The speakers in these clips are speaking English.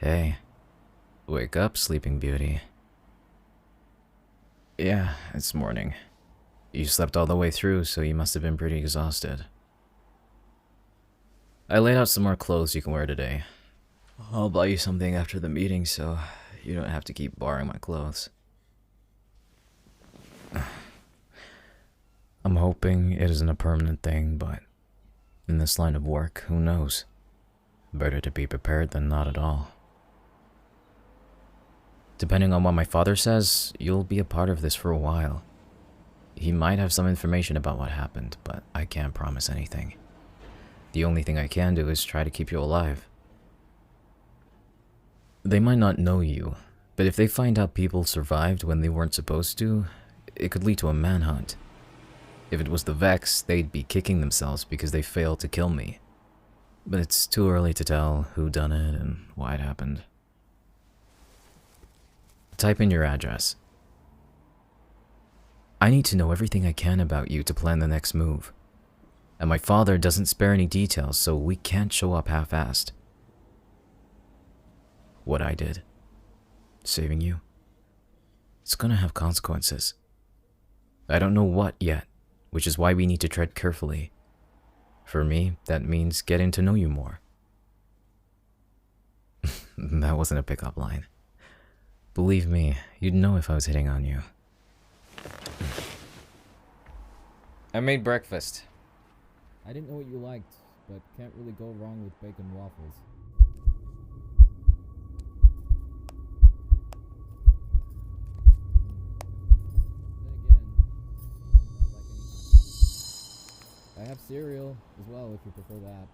Hey, wake up, Sleeping Beauty. Yeah, it's morning. You slept all the way through, so you must have been pretty exhausted. I laid out some more clothes you can wear today. I'll buy you something after the meeting so you don't have to keep borrowing my clothes. I'm hoping it isn't a permanent thing, but in this line of work, who knows? Better to be prepared than not at all. Depending on what my father says, you'll be a part of this for a while. He might have some information about what happened, but I can't promise anything. The only thing I can do is try to keep you alive. They might not know you, but if they find out people survived when they weren't supposed to, it could lead to a manhunt. If it was the Vex, they'd be kicking themselves because they failed to kill me. But it's too early to tell who done it and why it happened. Type in your address. I need to know everything I can about you to plan the next move. And my father doesn't spare any details, so we can't show up half-assed. What I did, saving you, it's gonna have consequences. I don't know what yet, which is why we need to tread carefully. For me, that means getting to know you more. That wasn't a pickup line. Believe me, you'd know if I was hitting on you. I made breakfast. I didn't know what you liked, but can't really go wrong with bacon waffles. I have cereal as well if you prefer that.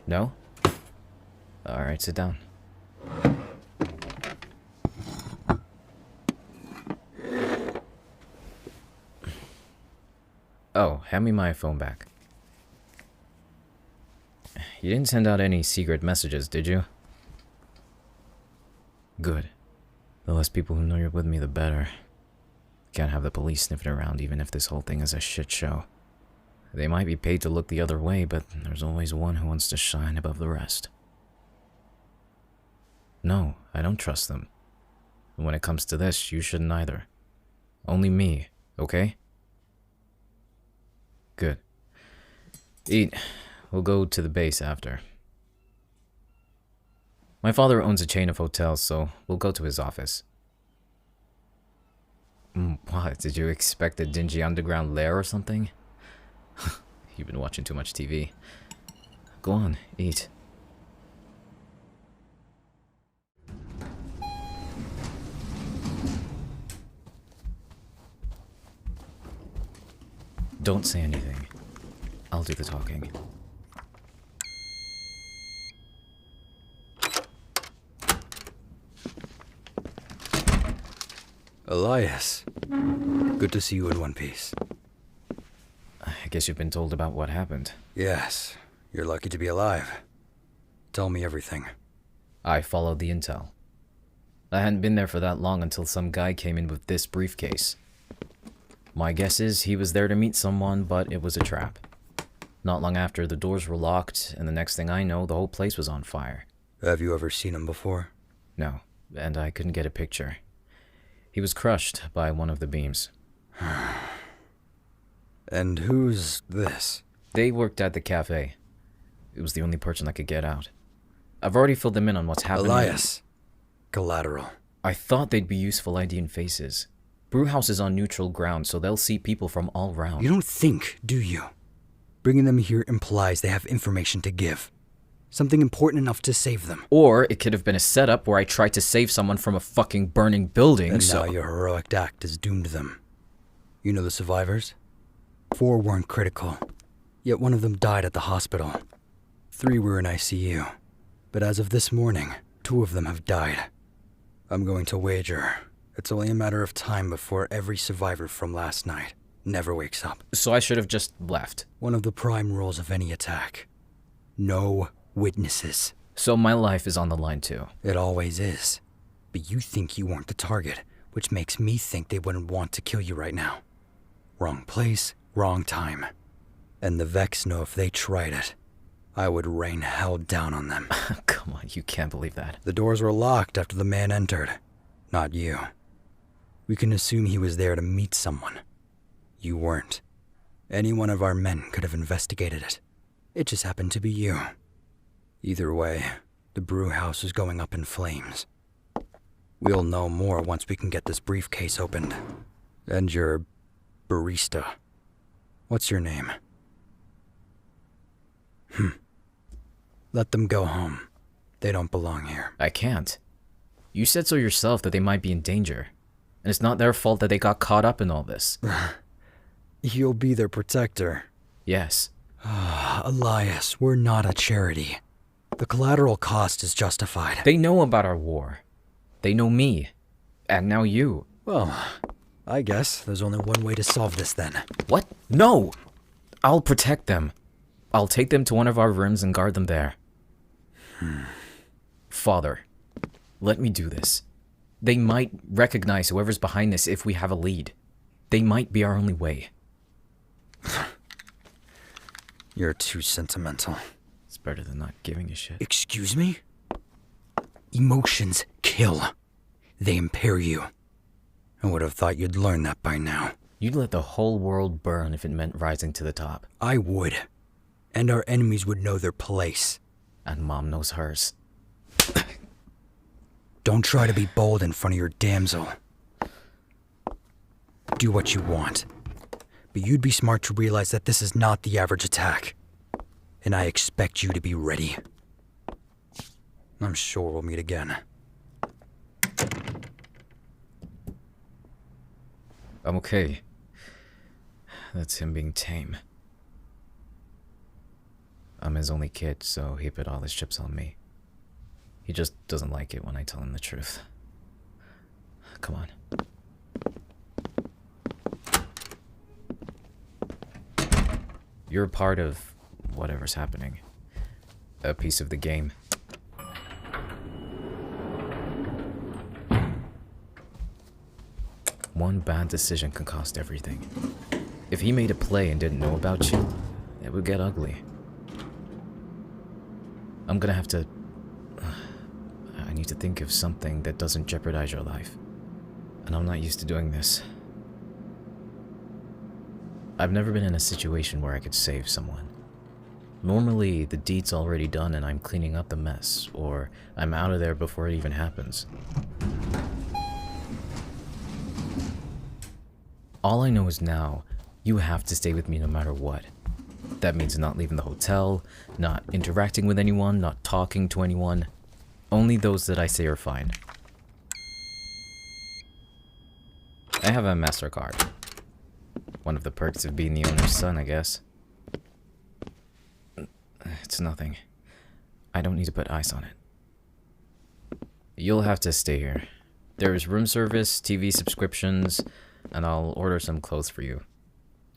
No? Alright, sit down. Oh, hand me my phone back. You didn't send out any secret messages, did you? Good. The less people who know you're with me, the better. Can't have the police sniffing around even if this whole thing is a shit show. They might be paid to look the other way, but there's always one who wants to shine above the rest. No, I don't trust them. And when it comes to this, you shouldn't either. Only me, okay? Good. Eat. We'll go to the base after. My father owns a chain of hotels, so we'll go to his office. What, did you expect a dingy underground lair or something? You've been watching too much TV. Go on, eat. Don't say anything. I'll do the talking. Elias, good to see you in one piece. I guess you've been told about what happened. Yes, you're lucky to be alive. Tell me everything. I followed the intel. I hadn't been there for that long until some guy came in with this briefcase. My guess is he was there to meet someone, but it was a trap. Not long after, the doors were locked, and the next thing I know, the whole place was on fire. Have you ever seen him before? No, and I couldn't get a picture. He was crushed by one of the beams. And who's this? They worked at the cafe. It was the only person I could get out. I've already filled them in on what's happening. Elias. Collateral. I thought they'd be useful ID and faces. Brewhouse is on neutral ground, so they'll see people from all round. You don't think, do you? Bringing them here implies they have information to give. Something important enough to save them. Or it could have been a setup where I tried to save someone from a fucking burning building, And so... now your heroic act has doomed them. You know the survivors? 4 weren't critical, yet one of them died at the hospital. 3 were in ICU, but as of this morning, 2 of them have died. I'm going to wager it's only a matter of time before every survivor from last night never wakes up. So I should have just left. One of the prime rules of any attack. No witnesses. So my life is on the line too. It always is. But you think you weren't the target, which makes me think they wouldn't want to kill you right now. Wrong place, wrong time. And the Vex know if they tried it, I would rain hell down on them. Come on, you can't believe that. The doors were locked after the man entered. Not you. We can assume he was there to meet someone. You weren't. Any one of our men could have investigated it. It just happened to be you. Either way, the brew house is going up in flames. We'll know more once we can get this briefcase opened. And your barista. What's your name? Let them go home. They don't belong here. I can't. You said so yourself that they might be in danger. And it's not their fault that they got caught up in all this. You'll be their protector. Yes. Elias, we're not a charity. The collateral cost is justified. They know about our war. They know me. And now you. Well, I guess there's only one way to solve this then. What? No! I'll protect them. I'll take them to one of our rooms and guard them there. Father, let me do this. They might recognize whoever's behind this if we have a lead. They might be our only way. You're too sentimental. It's better than not giving a shit. Excuse me? Emotions kill. They impair you. I would have thought you'd learn that by now. You'd let the whole world burn if it meant rising to the top. I would. And our enemies would know their place. And Mom knows hers. Don't try to be bold in front of your damsel. Do what you want. But you'd be smart to realize that this is not the average attack. And I expect you to be ready. I'm sure we'll meet again. I'm okay. That's him being tame. I'm his only kid, so he put all his chips on me. He just doesn't like it when I tell him the truth. Come on. You're a part of whatever's happening. A piece of the game. One bad decision can cost everything. If he made a play and didn't know about you, it would get ugly. I'm gonna have to... I need to think of something that doesn't jeopardize your life. And I'm not used to doing this. I've never been in a situation where I could save someone. Normally, the deed's already done and I'm cleaning up the mess, or I'm out of there before it even happens. All I know is now, you have to stay with me no matter what. That means not leaving the hotel, not interacting with anyone, not talking to anyone. Only those that I say are fine. I have a MasterCard. One of the perks of being the owner's son, I guess. It's nothing. I don't need to put ice on it. You'll have to stay here. There is room service, TV subscriptions, and I'll order some clothes for you.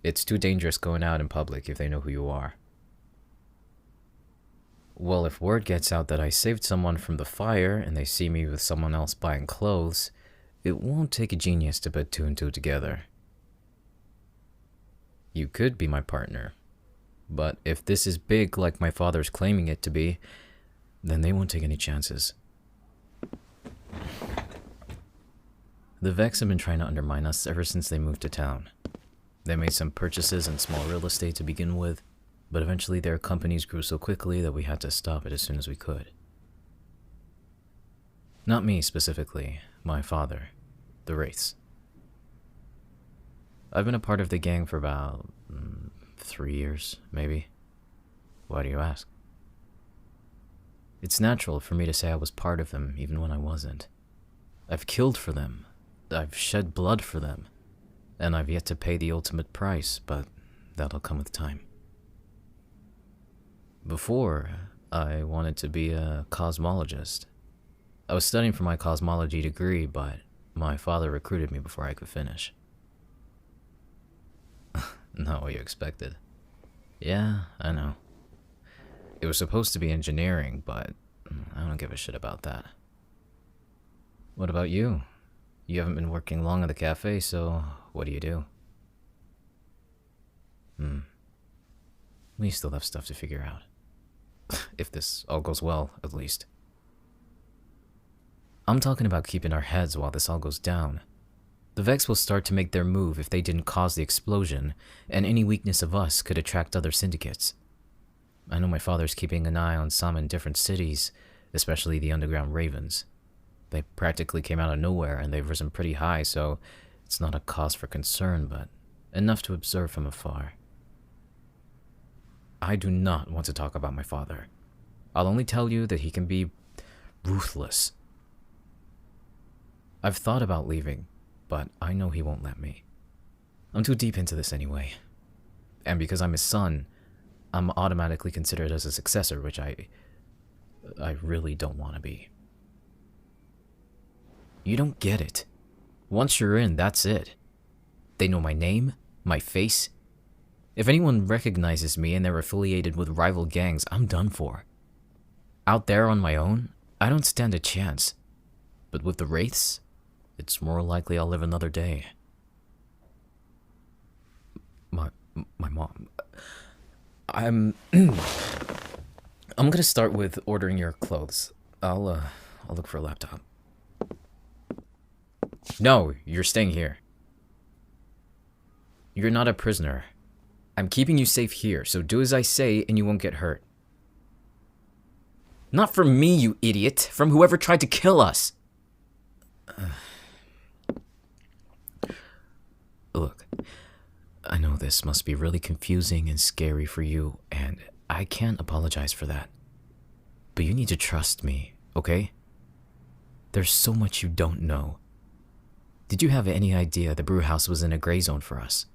It's too dangerous going out in public if they know who you are. Well, if word gets out that I saved someone from the fire and they see me with someone else buying clothes, it won't take a genius to put two and two together. You could be my partner, but if this is big like my father's claiming it to be, then they won't take any chances. The Vex have been trying to undermine us ever since they moved to town. They made some purchases in small real estate to begin with, but eventually their companies grew so quickly that we had to stop it as soon as we could. Not me specifically, my father, the Wraiths. I've been a part of the gang for about 3 years, maybe. Why do you ask? It's natural for me to say I was part of them, even when I wasn't. I've killed for them. I've shed blood for them. And I've yet to pay the ultimate price, but that'll come with time. Before, I wanted to be a cosmologist. I was studying for my cosmology degree, but my father recruited me before I could finish. Not what you expected. Yeah, I know. It was supposed to be engineering, but I don't give a shit about that. What about you? You haven't been working long at the cafe, so what do you do? We still have stuff to figure out. If this all goes well, at least. I'm talking about keeping our heads while this all goes down. The Vex will start to make their move if they didn't cause the explosion, and any weakness of us could attract other syndicates. I know my father's keeping an eye on some in different cities, especially the underground ravens. They practically came out of nowhere and they've risen pretty high, so it's not a cause for concern, but enough to observe from afar. I do not want to talk about my father. I'll only tell you that he can be ruthless. I've thought about leaving, but I know he won't let me. I'm too deep into this anyway. And because I'm his son, I'm automatically considered as a successor, which I really don't want to be. You don't get it. Once you're in, that's it. They know my name, my face. If anyone recognizes me and they're affiliated with rival gangs, I'm done for. Out there on my own, I don't stand a chance. But with the Wraiths, it's more likely I'll live another day. My mom. I'm gonna start with ordering your clothes. I'll look for a laptop. No, you're staying here. You're not a prisoner. I'm keeping you safe here, so do as I say and you won't get hurt. Not from me, you idiot. From whoever tried to kill us. Look, I know this must be really confusing and scary for you, and I can't apologize for that. But you need to trust me, okay? There's so much you don't know. Did you have any idea the brew house was in a gray zone for us?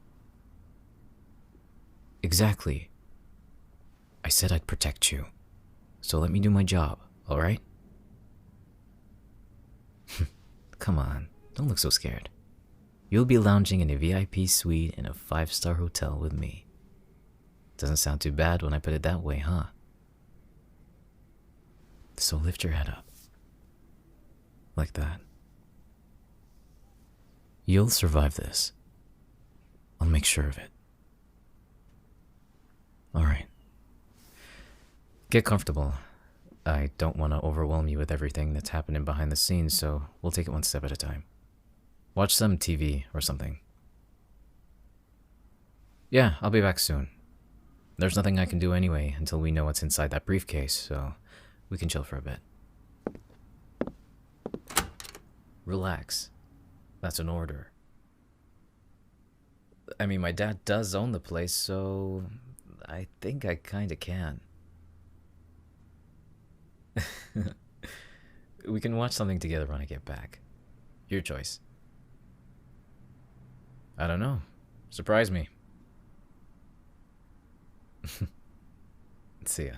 Exactly. I said I'd protect you. So let me do my job, alright? Come on, don't look so scared. You'll be lounging in a VIP suite in a 5-star hotel with me. Doesn't sound too bad when I put it that way, huh? So lift your head up. Like that. You'll survive this. I'll make sure of it. Alright. Get comfortable. I don't want to overwhelm you with everything that's happening behind the scenes, so we'll take it one step at a time. Watch some TV or something. Yeah, I'll be back soon. There's nothing I can do anyway until we know what's inside that briefcase, so we can chill for a bit. Relax. That's an order. I mean, my dad does own the place, so I think I kinda can. We can watch something together when I get back. Your choice. I don't know. Surprise me. See ya.